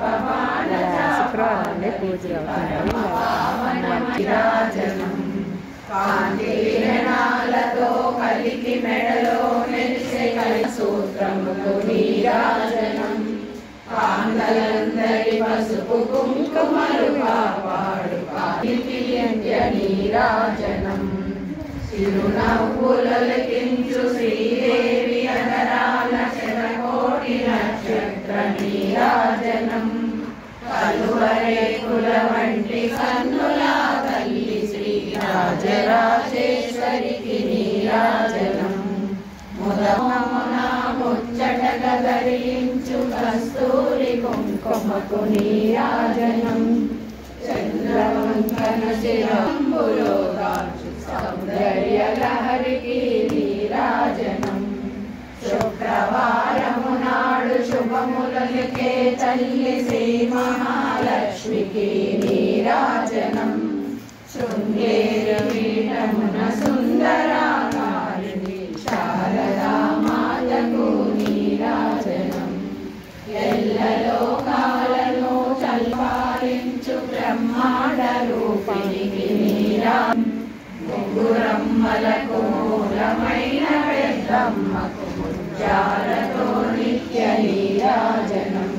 శుక్రవారం పూజలు కాంతినాలతో కలికి మెడలో మెరిసే సూత్రములు నీరాజనం కాంతలందరి పసుపు కుంకుమలు కాపాడు కాంతియ నీరాజనం చిరునవ్వులకించు శ్రీదేవి అనరాల శతకోటి నక్షత్ర నీరాజనం కలువరేకుల వంటి కన్నుల తల్లి శ్రీ రాజరాజేశ్వరికి నీరాజనం ముదమున ముచ్చటగ ధరించు కస్తూరి కుంకుమకు నీరాజనం చంద్రవంకన శిరంబులో దాచు సౌందర్య లహరికి నీరాజనం శుక్రవారము నాడు శుభములకే తల్లి శ్రీ మహాలక్ష్మికి నీరాజనం శృంగేరి పీఠమున సుందరాకారిణి శారదా మాతకు నీరాజనం ఎల్లలోకాలను చల్పాలించు బ్రహ్మాండ రూపిణికి నీరాజనం ముగ్గురమ్మలకు మూలమైన పెద్దమ్మకు ముత్యాలతో నిత్య నీరాజనం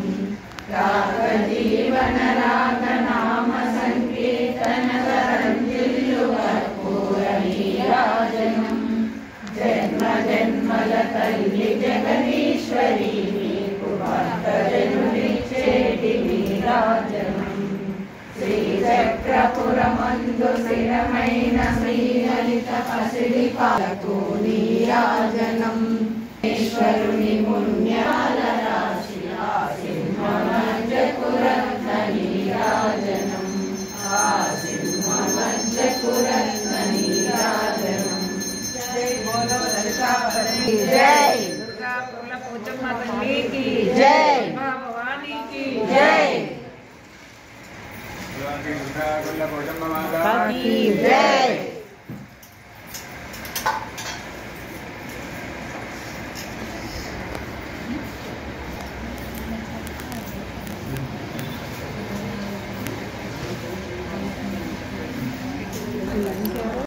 రాగజీవన రాగనామ సంకీర్తన రంజిల్లు కర్పూర నీరాజనం జన్మ జన్మల తల్లి జగదీశ్వరి నీకు భక్తజనుడిచ్చేటి నీరాజనం శ్రీచక్రపురమందు స్థిరమైన శ్రీలలిత పసిడి పాలకు నీరాజనం ఈశ్వరుని పుణ్యాల రాశి సింహమధ్యకురత్న నీరాజనం సింహమధ్యకురత్న నీరాజనం జై బోలో లలితాపతి జై దుర్గా పూల పూజమ్మ తల్లికి జై భవానీకి జై జై